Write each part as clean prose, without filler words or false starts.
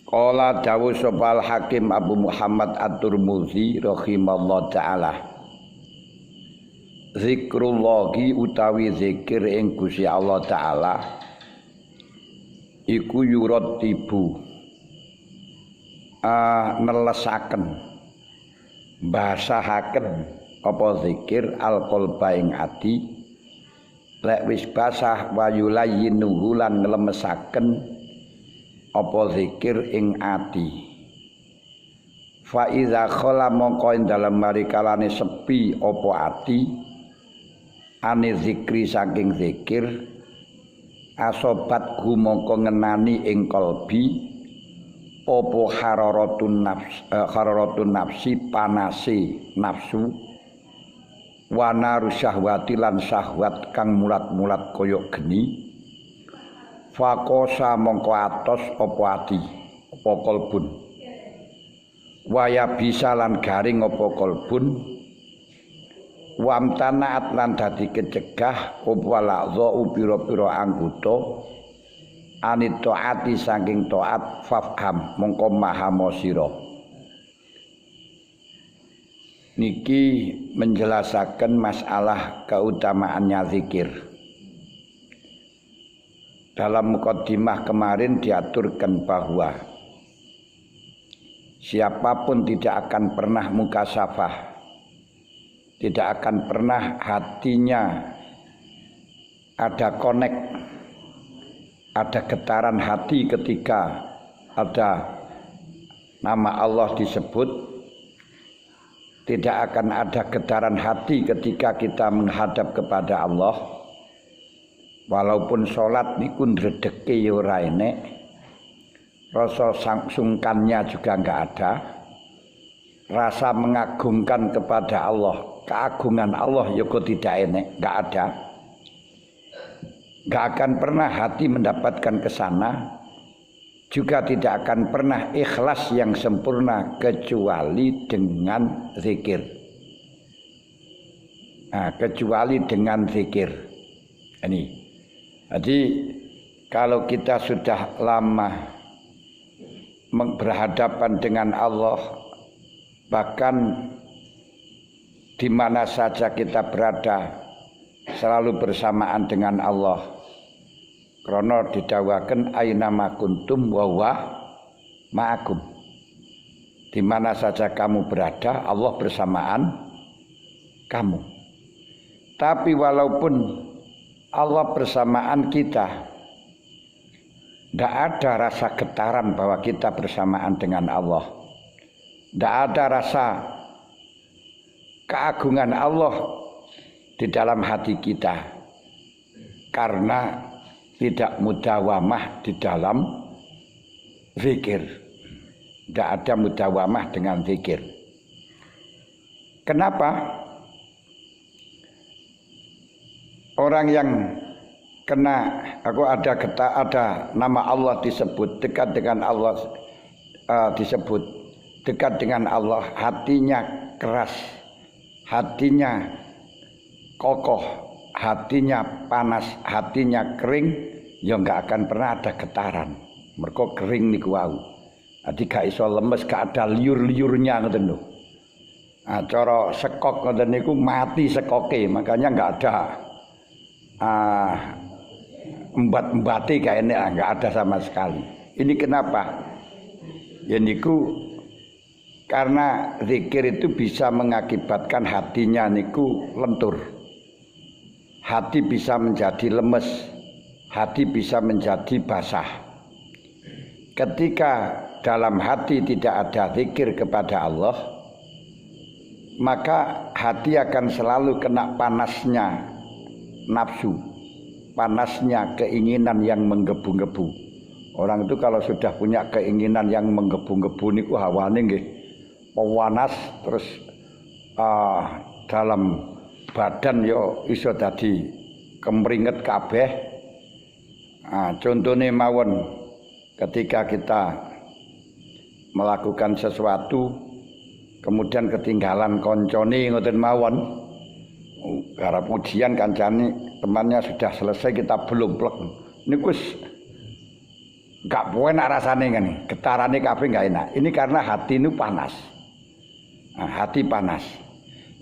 Qala dawu sopal Hakim Abu Muhammad At-Tirmidzi rahimallahu taala. Zikrullahi utawi zikir ing Gusti Allah taala iku yurattibu nelesaken basahaken apa zikir alqalba ing ati lek wis basah wayulayyinuhu lan nglemesaken apa zikir ing ati fa iza khala mongko ing dalem marikalane sepi apa ati ane zikri saking zikir asobat hu mongko ngenani ing kalbi apa hararatun nafsi panase nafsu wa naru syahwati lan syahwat kang mulat-mulat kaya geni fakosa mongko atos apa ati apa kalbun waya bisa lan garing apa kalbun wamtanaat lan dadi kecegah apa laqza pira-pira anggota anit taati saking taat fafham mongko mahamo sira niki menjelasaken masalah keutamaannya zikir. Dalam mukaddimah kemarin diaturkan bahwa siapapun tidak akan pernah mukasyafah, tidak akan pernah hatinya ada connect, ada getaran hati ketika ada nama Allah disebut, tidak akan ada getaran hati ketika kita menghadap kepada Allah. Walaupun sholat niku ndredeke ya ora enek, rasa sungkannya juga enggak ada, rasa mengagungkan kepada Allah, keagungan Allah ya kok tidak enek, enggak ada. Enggak akan pernah hati mendapatkan kesana, juga tidak akan pernah ikhlas yang sempurna kecuali dengan zikir. Nah, kecuali dengan zikir. Ini. Jadi kalau kita sudah lama berhadapan dengan Allah, bahkan di mana saja kita berada selalu bersamaan dengan Allah. Karena didhawaken aina ma kuntum wa huwa ma'akum. Di mana saja kamu berada, Allah bersamaan kamu. Tapi walaupun Allah bersamaan kita, tidak ada rasa getaran bahwa kita bersamaan dengan Allah. Tidak ada rasa keagungan Allah di dalam hati kita, karena tidak mudawamah di dalam zikir. Tidak ada mudawamah dengan zikir. Kenapa? Orang yang kena ada nama Allah disebut, dekat dengan Allah disebut, dekat dengan Allah, hatinya keras, hatinya kokoh, hatinya panas, hatinya kering, ya enggak akan pernah ada getaran. Mergo kering niku wau. Dadi gak iso lemes, gak ada liur-liurnya ngoten lho. Cara sekok ngoten niku mati sekoke, makanya enggak ada embat-embati kayak ini enggak ada sama sekali. Ini kenapa? Ya niku karena zikir itu bisa mengakibatkan hatinya niku lentur. Hati bisa menjadi lemes, hati bisa menjadi basah. Ketika dalam hati tidak ada zikir kepada Allah, maka hati akan selalu kena panasnya nafsu, panasnya keinginan yang menggebu-gebu. Orang itu kalau sudah punya keinginan yang menggebu-gebu niku hawane nggih panas, terus dalam badan yo iso dadi kemringet kabeh. Contohnya mawon ketika kita melakukan sesuatu kemudian ketinggalan koncone ngoten mawon. Garap ujian kancane temannya sudah selesai, kita belum plek. Niku Gak enak rasane kan, getarane kabeh gak enak. Ini karena hati itu panas. Nah, hati panas.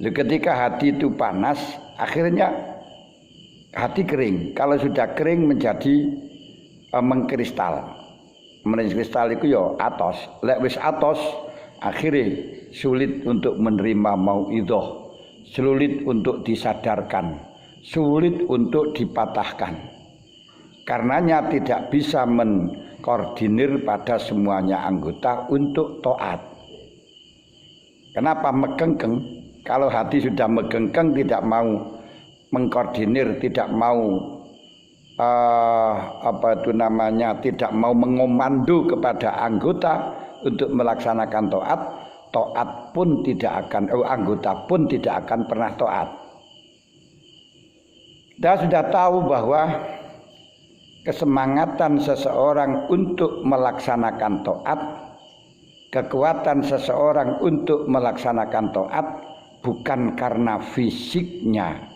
Lalu ketika hati itu panas, akhirnya hati kering. Kalau sudah kering menjadi mengkristal. Mengkristal itu ya atos. Lek wis atos, akhirnya sulit untuk menerima mauidhah, sulit untuk disadarkan, sulit untuk dipatahkan. Karenanya tidak bisa mengkoordinir pada semuanya anggota untuk taat. Kenapa megengkeng? Kalau hati sudah megengkeng, tidak mau mengkoordinir, tidak mau tidak mau mengomando kepada anggota untuk melaksanakan taat, taat pun tidak akan, anggota pun tidak akan pernah taat. Kita sudah tahu bahwa kesemangatan seseorang untuk melaksanakan taat, kekuatan seseorang untuk melaksanakan taat bukan karena fisiknya,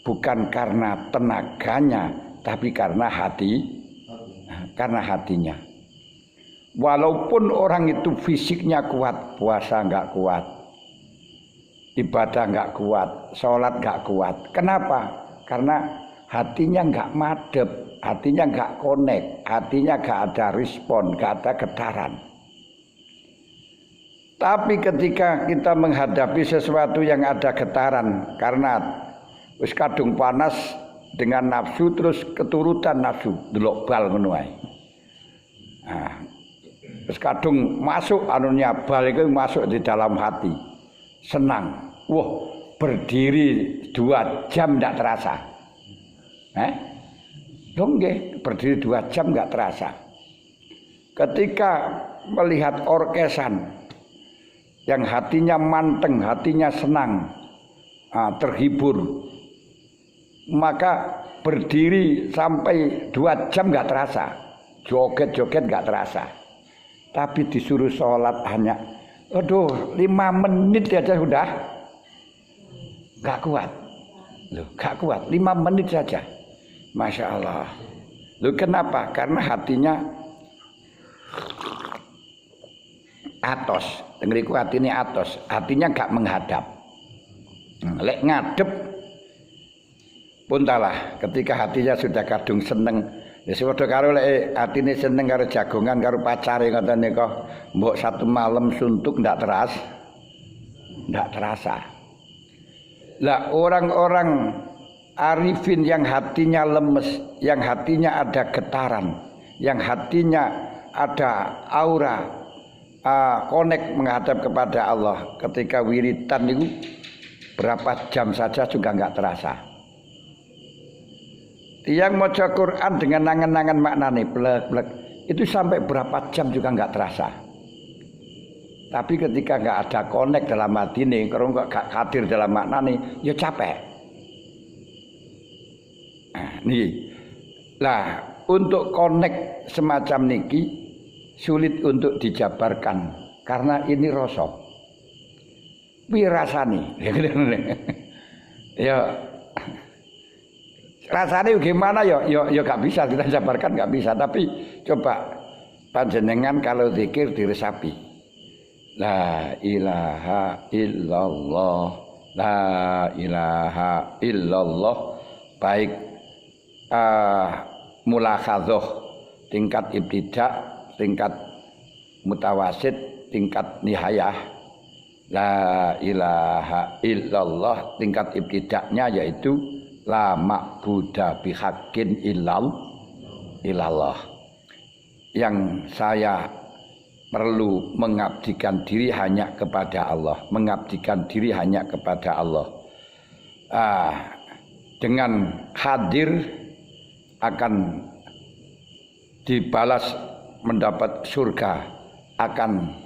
bukan karena tenaganya, tapi karena hatinya. Walaupun orang itu fisiknya kuat, puasa enggak kuat, ibadah enggak kuat, sholat enggak kuat. Kenapa? Karena hatinya enggak madep, hatinya enggak connect, hatinya enggak ada respon, enggak ada getaran. Tapi ketika kita menghadapi sesuatu yang ada getaran, karena wis kadung panas dengan nafsu, terus keturutan nafsu delok bal ngono ae. Nah, terus kadung masuk anunya bal itu masuk di dalam hati. Senang. Wah, berdiri 2 jam enggak terasa. Nggih, berdiri 2 jam enggak terasa. Ketika melihat orkesan yang hatinya manteng, hatinya senang, terhibur, maka berdiri sampai 2 jam enggak terasa, joget-joget enggak terasa. Tapi disuruh sholat hanya 5 menit aja sudah enggak kuat. Loh, enggak kuat, 5 menit saja. Masya Allah. Loh, kenapa? Karena hatinya atos. Tengeriku hatinya atos, hatinya enggak menghadap. Lek ngadep pun talah, ketika hatinya sudah kadung seneng. Ya sepadha karo lek atine seneng karo jagongan karo pacare ngoten nika, mbok satu malam suntuk ndak terasa. Lah orang-orang arifin yang hatinya lemes, yang hatinya ada getaran, yang hatinya ada aura connect menghadap kepada Allah, ketika wiridan itu berapa jam saja juga enggak terasa. Yang maca Quran dengan nangan-nangan maknane blek-blek itu sampai berapa jam juga enggak terasa. Tapi ketika enggak ada connect dalam hati nih, kalau enggak hadir dalam maknane, ya capek. Nah, nih. Lah, untuk connect semacam niki sulit untuk dijabarkan karena ini rasa. Piye rasane? Ya rasanya gimana ya gak bisa kita jabarkan, gak bisa. Tapi coba panjenengan kalau zikir diresapi, la ilaha illallah, la ilaha illallah, baik mulakhadzah tingkat ibtidak, tingkat mutawasid, tingkat nihayah. La ilaha illallah tingkat ibtidaknya yaitu la ma'buda bihaqqin illallah. Yang saya perlu mengabdikan diri hanya kepada Allah, mengabdikan diri hanya kepada Allah. Dengan hadir akan dibalas mendapat surga, akan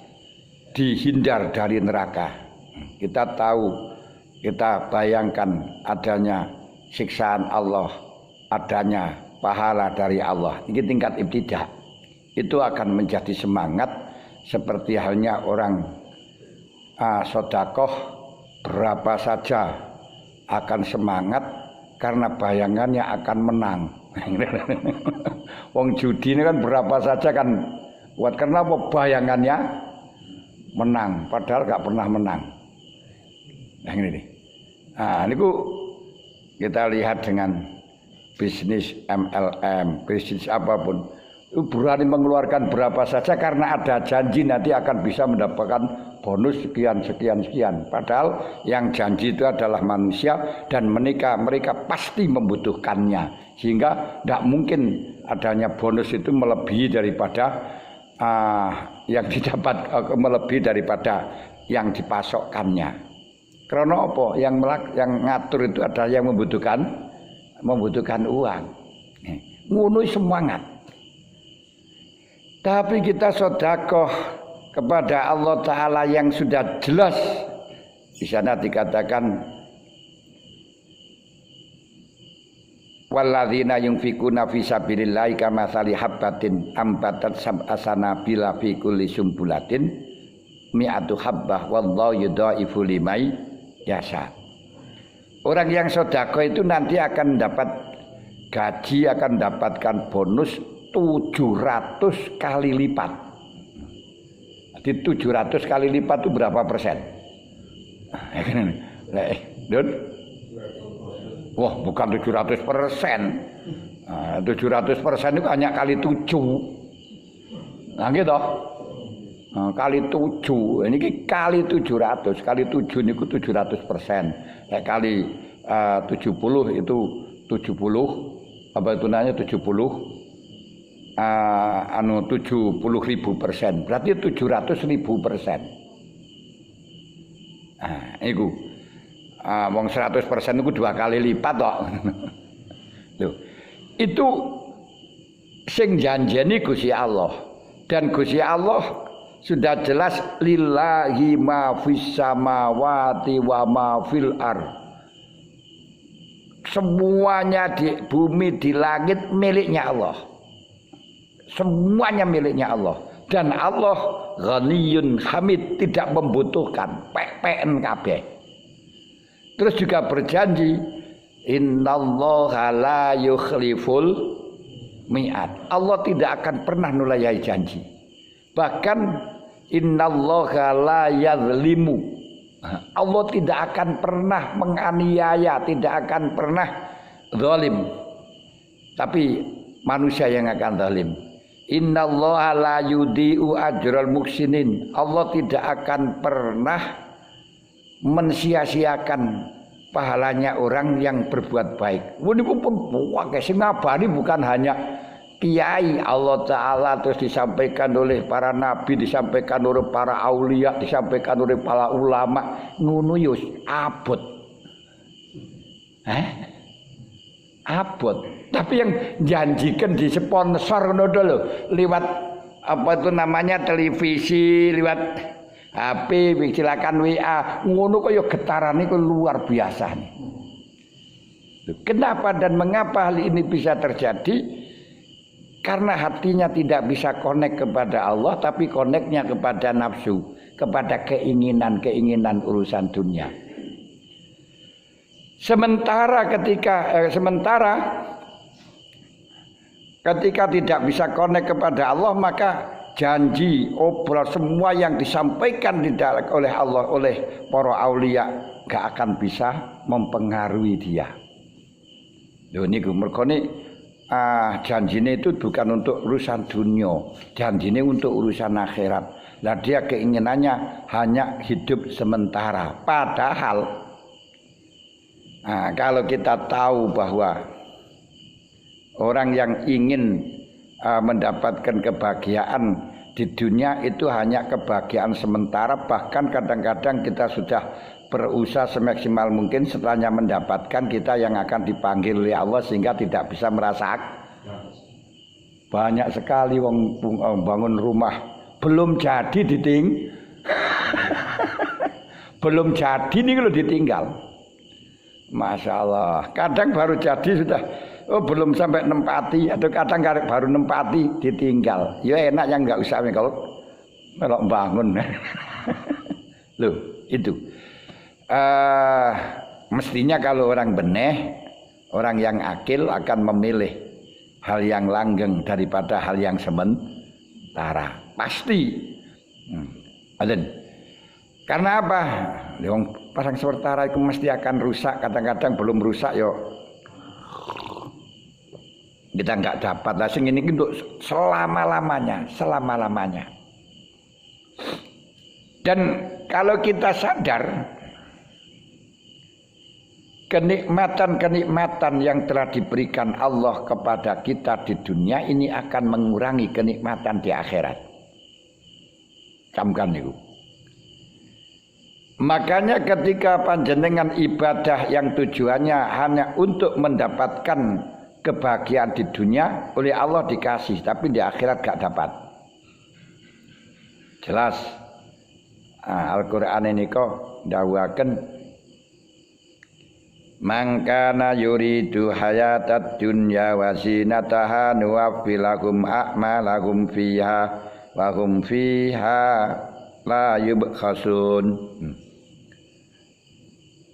dihindar dari neraka. Kita tahu, kita bayangkan adanya siksaan Allah, adanya pahala dari Allah. Ini tingkat ibtidah. Itu akan menjadi semangat seperti halnya orang sedekah berapa saja akan semangat karena bayangannya akan menang. Wong judi ini kan berapa saja kan kuat karena apa? Bayangannya menang, padahal gak pernah menang. Nah ini nih. Nah ini kita lihat dengan bisnis MLM, bisnis apapun, itu berani mengeluarkan berapa saja karena ada janji nanti akan bisa mendapatkan bonus sekian. Padahal yang janji itu adalah manusia dan mereka pasti membutuhkannya. Sehingga tidak mungkin adanya bonus itu melebihi daripada yang didapat, melebihi daripada yang dipasokkannya. Karena apa? Yang ngatur itu adalah yang membutuhkan uang. Ngono semangat. Tapi kita sedekah kepada Allah Ta'ala yang sudah jelas. Di sana dikatakan walladzina yunfikuna fi sabilillahi kamatsali habbatin ambatat sab'a sanabila fi kulli sumbulatin mi'atu habbah wallahu yudhaifu liman yasha. Orang yang sedekah itu nanti akan dapat gaji, akan dapatkan bonus 700 kali lipat. Jadi 700 kali lipat itu berapa persen? Don? Wah, bukan 700%. 700% itu hanya kali 7. Nah gitu. Kali 7. Ini kali 700. Kali 7 ini 700%. Kali 70 itu 70. Apa itu namanya 70? 70.000%. Berarti 700.000%. Nah, itu. Wong 100% itu 2 kali lipat kok. Loh. Itu sing janjeni Gusti Allah. Dan Gusti Allah sudah jelas lillahi ma fis samawati wa ma fil ardh. Semuanya di bumi, di langit miliknya Allah. Semuanya miliknya Allah. Dan Allah ghaniyun hamid, tidak membutuhkan, pek-peken kabeh. Terus juga berjanji innallaha la yukhliful mi'ad. Allah tidak akan pernah nulayai janji. Bahkan innallaha la yadzlimu. Allah tidak akan pernah menganiaya, tidak akan pernah zalim. Tapi manusia yang akan zalim. Innallaha la yudhi'u ajral muhsinin. Allah tidak akan pernah mensia-siakan pahalanya orang yang berbuat baik. Ini pun sing ngabari bukan hanya kiai Allah Ta'ala, terus disampaikan oleh para nabi, disampaikan oleh para aulia, disampaikan oleh para ulama. Ngono yus abot. Abot. Tapi yang janjikan di sponsor ngono lho, lewat apa itu namanya televisi, lewat HP, silakan WA, ngono kaya getarane kok luar biasa nih. Kenapa dan mengapa hal ini bisa terjadi? Karena hatinya tidak bisa connect kepada Allah, tapi connectnya kepada nafsu, kepada keinginan urusan dunia. Sementara ketika tidak bisa connect kepada Allah, maka janji, obral, semua yang disampaikan oleh Allah, oleh para aulia, gak akan bisa mempengaruhi dia. Loh niku mergone janjine itu bukan untuk urusan dunia, janjine untuk urusan akhirat. Lah dia keinginannya hanya hidup sementara. Padahal kalau kita tahu bahwa orang yang ingin mendapatkan kebahagiaan di dunia itu hanya kebahagiaan sementara, bahkan kadang-kadang kita sudah berusaha semaksimal mungkin, setelahnya mendapatkan kita yang akan dipanggil oleh Allah sehingga tidak bisa merasakan. Banyak sekali wong bangun rumah belum jadi belum jadi nih kalau ditinggal. Masya Allah, kadang baru jadi sudah belum sampai nempati, atau kadang baru nempati ditinggal. Ya enak yang nggak usah kalau melok bangun. Loh itu mestinya kalau orang beneh, orang yang akil akan memilih hal yang langgeng daripada hal yang sementara. Pasti. Karena apa? Yang pasang sementara itu mesti akan rusak. Kadang-kadang belum rusak yo kita nggak dapat. Lah sing ini untuk selama-lamanya. Dan kalau kita sadar kenikmatan-kenikmatan yang telah diberikan Allah kepada kita di dunia ini akan mengurangi kenikmatan di akhirat. Camkan itu. Makanya ketika panjenengan ibadah yang tujuannya hanya untuk mendapatkan kebahagiaan di dunia, oleh Allah dikasih, tapi di akhirat gak dapat. Jelas. Al-Quran ini kok dawaken mangkana yuridu hayatat dunya wa zinataha nuwaffilahum a'malahum fiha wa hum fiha la yubkhasun.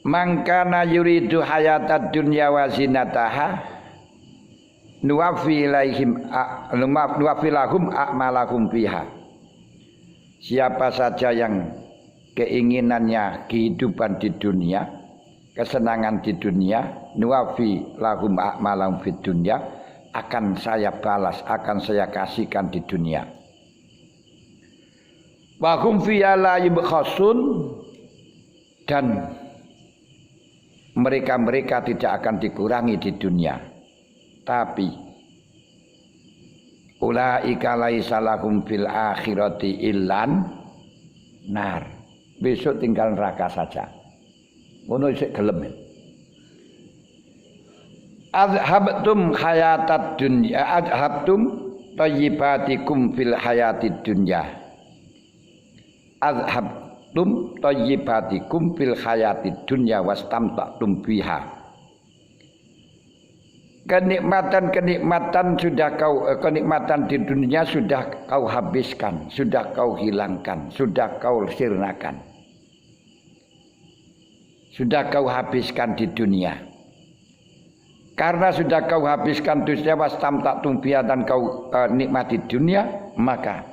Mangkana yuridu hayatat dunya wa zinataha nuwaffilahum a'malahum fiha. Siapa saja yang keinginannya kehidupan di dunia, kesenangan di dunia, nuwafi lahum a'malahum fid dunya, akan saya balas, akan saya kasihkan di dunia. Wa hum fiha la yubkhasun, dan mereka tidak akan dikurangi di dunia. Tapi ulaika laisa lahum fil akhirati illan nar. Besok tinggal neraka saja. Ngono sik gelem. Adhabtum hayatad dunya, adhabtum thayyibatikum fil hayatid dunya. Adhabtum thayyibatikum fil hayatid dunya wastamta'tum biha. Kenikmatan di dunia sudah kau habiskan, sudah kau hilangkan, sudah kau sirnakan. Sudah kau habiskan di dunia. Karena sudah kau habiskan dunia wastamta'tum biha, dan kau nikmati dunia, maka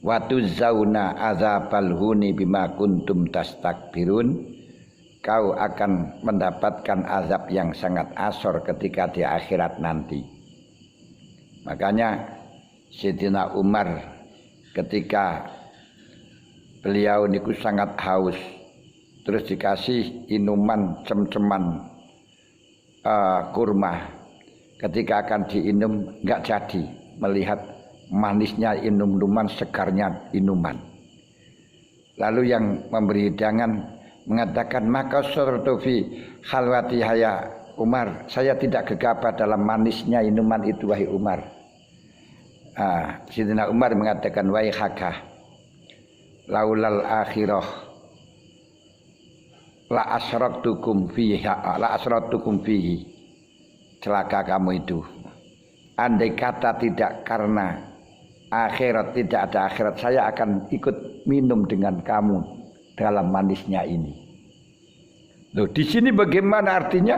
watuzauna azabal huni bima kuntum tastakbirun. Kau akan mendapatkan azab yang sangat asor ketika di akhirat nanti. Makanya Sayyidina Umar ketika beliau niku sangat haus, terus dikasih inuman cem-ceman kurma, ketika akan diinum enggak jadi melihat manisnya inuman, segarnya inuman. Lalu yang memberi hidangan mengatakan, maka surtu fi khalwati haya Umar, saya tidak gegabah dalam manisnya inuman itu wahai Umar. Sayyidina Umar mengatakan, wahai hakah laulal akhirah la asraktukum fihi. Celaka kamu itu. Andai kata tidak karena akhirat, tidak ada akhirat, saya akan ikut minum dengan kamu dalam manisnya ini. Loh, di sini bagaimana artinya?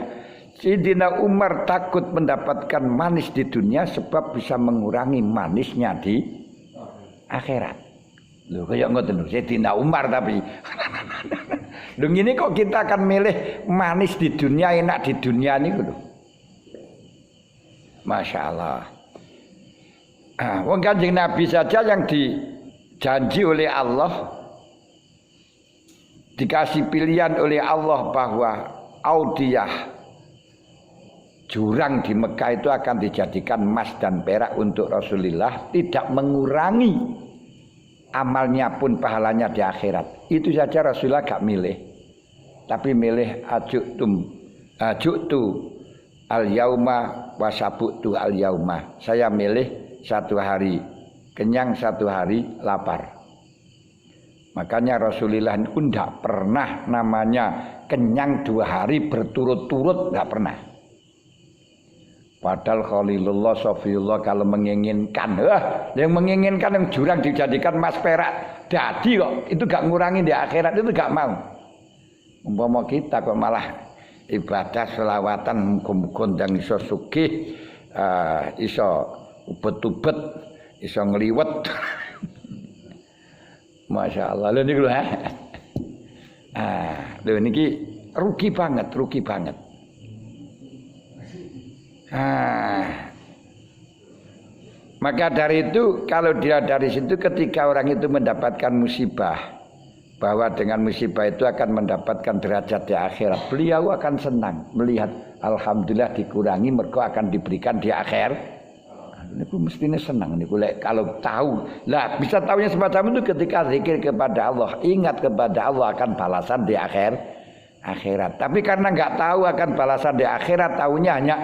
Sayyidina Umar takut mendapatkan manis di dunia sebab bisa mengurangi manisnya di akhirat. Loh, kayak ngoten lho, Sayyidina Umar tapi. Loh, ini kok kita akan milih manis di dunia, enak di dunia niku lho. Masya Allah. Wong Kanjeng Nabi saja yang dijanji oleh Allah, dikasih pilihan oleh Allah bahwa audiyah jurang di Mekah itu akan dijadikan emas dan perak untuk Rasulullah, tidak mengurangi amalnya pun pahalanya di akhirat. Itu saja Rasulullah gak milih, tapi milih aju'tu al-yauma wasabu'tu al-yauma. Saya milih satu hari kenyang, satu hari lapar. Makanya Rasulullah pun tidak pernah namanya kenyang 2 hari berturut-turut, tidak pernah. Padahal Khalilullah Safiyullah kalau menginginkan, yang menginginkan yang jurang dijadikan emas perak, jadi kok itu gak ngurangi di akhirat, itu gak mau. Umpama kita kok malah ibadah selawatan muga-muga ndang iso sugih, iso ubet-ubet, iso ngliwet. Masya Allah, lho niku lho. Lho niki rugi banget. Maka dari itu kalau dia dari situ ketika orang itu mendapatkan musibah, bahwa dengan musibah itu akan mendapatkan derajat di akhirat, beliau akan senang melihat alhamdulillah dikurangi mergo akan diberikan di akhir. Niku mestinya senang niku kalau tahu. Lah bisa tahunya semacam itu ketika zikir kepada Allah, ingat kepada Allah akan balasan di akhirat. Tapi karena enggak tahu akan balasan di akhirat, tahunya hanya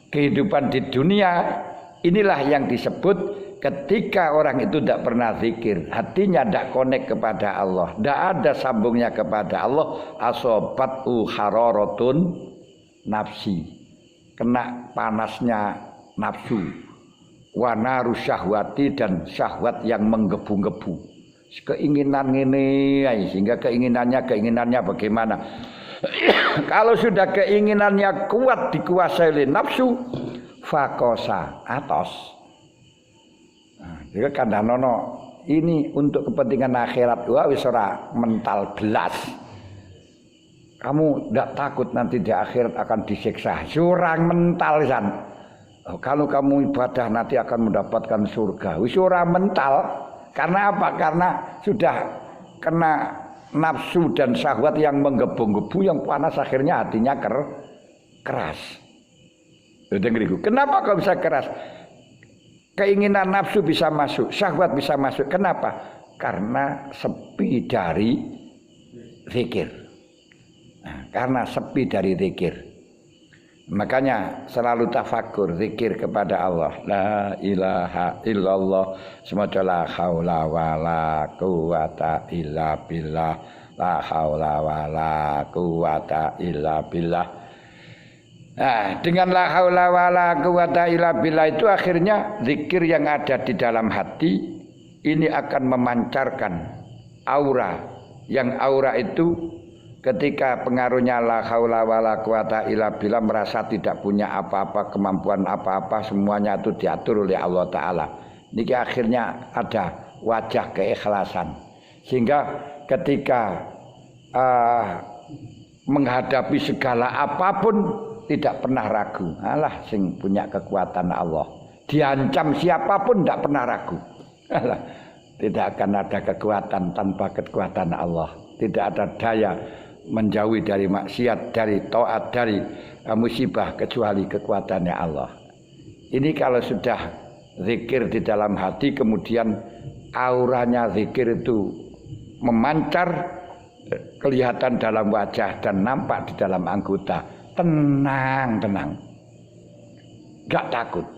kehidupan di dunia. Inilah yang disebut ketika orang itu tidak pernah zikir, hatinya tidak connect kepada Allah, tidak ada sambungnya kepada Allah, asobatu hararatun nafsi, kena panasnya nafsu, wanaru syahwati, dan syahwat yang menggebu-gebu, keinginan ini, sehingga keinginannya bagaimana? Kalau sudah keinginannya kuat dikuasai oleh nafsu, fakosa atos. Jadi kandhanono ini untuk kepentingan akhirat, wah wis ora mental belas. Kamu tidak takut nanti di akhirat akan disiksa? Surang mental san. Kalau kamu ibadah nanti akan mendapatkan surga. Wis ora mental. Karena apa? Karena sudah kena nafsu dan syahwat yang menggebu-gebu, yang panas, akhirnya hatinya keras. Kenapa kau bisa keras? Keinginan nafsu bisa masuk, syahwat bisa masuk. Kenapa? Karena sepi dari zikir. Karena sepi dari zikir. Makanya selalu tafakur, zikir kepada Allah. La ilaha illallah, semoga la haula wala quwata illa billah. La haula wala quwata illa billah. Nah, dengan la haula wala quwata illa billah itu akhirnya zikir yang ada di dalam hati ini akan memancarkan aura, yang aura itu ketika pengaruhnya la haula wala quwata illa billah merasa tidak punya apa-apa, kemampuan apa-apa, semuanya itu diatur oleh Allah Ta'ala. Niki akhirnya ada wajah keikhlasan, sehingga ketika menghadapi segala apapun tidak pernah ragu. Alah sing punya kekuatan Allah. Diancam siapapun tidak pernah ragu. Alah, tidak akan ada kekuatan tanpa kekuatan Allah. Tidak ada daya menjauhi dari maksiat, dari taat, dari musibah kecuali kekuatannya Allah. Ini kalau sudah zikir di dalam hati, kemudian auranya zikir itu memancar, kelihatan dalam wajah dan nampak di dalam anggota. Tenang, gak takut.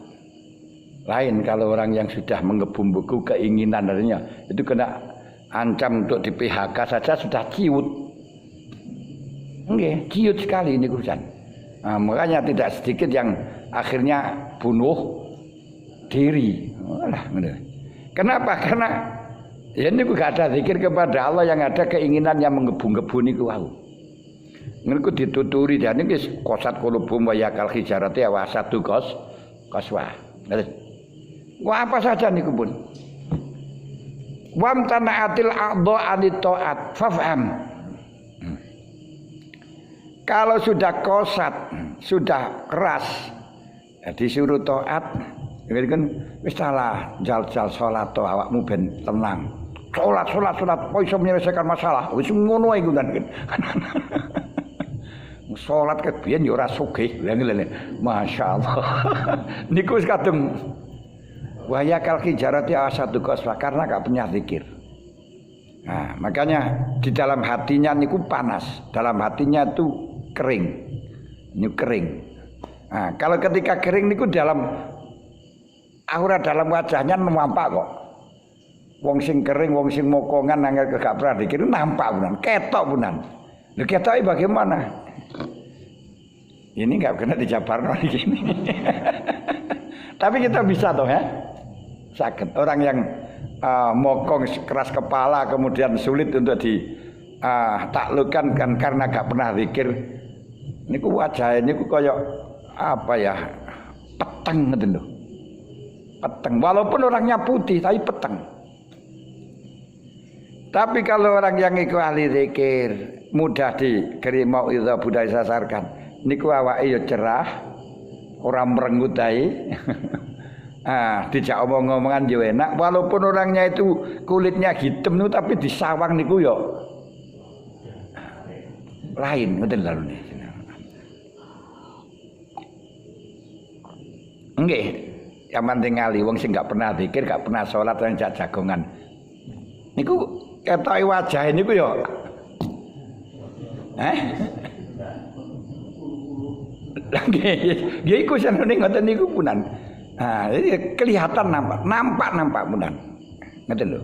Lain kalau orang yang sudah menggebu-gebu keinginan darinya, itu kena ancam untuk di PHK saja sudah ciut. Ciut sekali ini urusan. Nah, makanya tidak sedikit yang akhirnya bunuh diri. Kenapa? Karena ya ini gak ada zikir kepada Allah, yang ada keinginan yang menggebu-gebu niku wau. Niku dituturi dan ini kosat kulubum wa yakal hijarati awasatu koswa. Wah apa saja niku pun. Wam tanaatil a'dha anit ta'at fafham. Kalau sudah kosat, sudah keras, ya disuruh taat, jadi kan wis salah jal-jal salat to awakmu ben tenang. Salat kok iso menyelesaikan masalah. Wis ngono iku kan. Salat kebiyen ya ora sugih. Masyaallah. Niku wis kadung waya kal hijarati asatu qasfa, karena gak punya zikir. Nah, makanya di dalam hatinya niku panas, dalam hatinya itu kering. Niku kering. Nah, kalau ketika kering niku dalam aura dalam wajahnya nampak kok. Wong sing kering, wong sing mokongan angel gak pernah zikir nampak punan, ketok punan. Lha ketoke bagaimana? Ini nggak kena dijabarno gini. Tapi kita bisa toh ya. Sakit. Orang yang mokong keras kepala kemudian sulit untuk ditaklukkan kan karena nggak pernah zikir. Niku wajah niku kaya apa ya? Peteng ngoten lho. Peteng. Walaupun orangnya putih tapi peteng. Tapi kalau orang yang iku ahli zikir, mudah dikeri mauizah budaya sasarkan. Niku awake ya cerah, ora merengut ae. Dijak omong-omongan yo enak walaupun orangnya itu kulitnya hitam niku tapi disawang niku yo lain ngoten lho. Nggih, zaman tingali wong sing gak pernah zikir, gak pernah salat lan jagongan. Niku ketoke wajahe niku yo. Nggih iku senene ngoten niku punan. Jadi kelihatan nampak punan. Ngoten lho.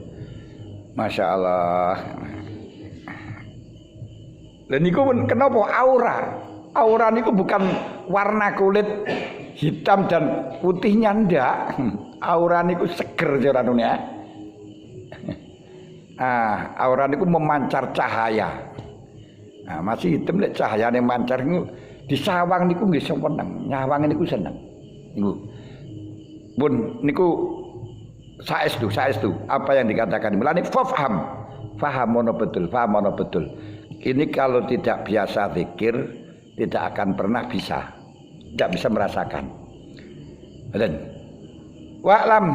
Masya Allah. Dan niku kenapa aura? Aura niku bukan warna kulit hitam dan putihnya ndak. Aura niku seger jaranune. Aura niku memancar cahaya. Masih hitam lek cahayane mancar niku disawang niku nggih seneng. Nyawang niku seneng. Niku. Pun niku saestu apa yang dikatakan mulane faham mono betul. Ini kalau tidak biasa zikir tidak akan pernah bisa, tidak bisa merasakan. Dan wa'lam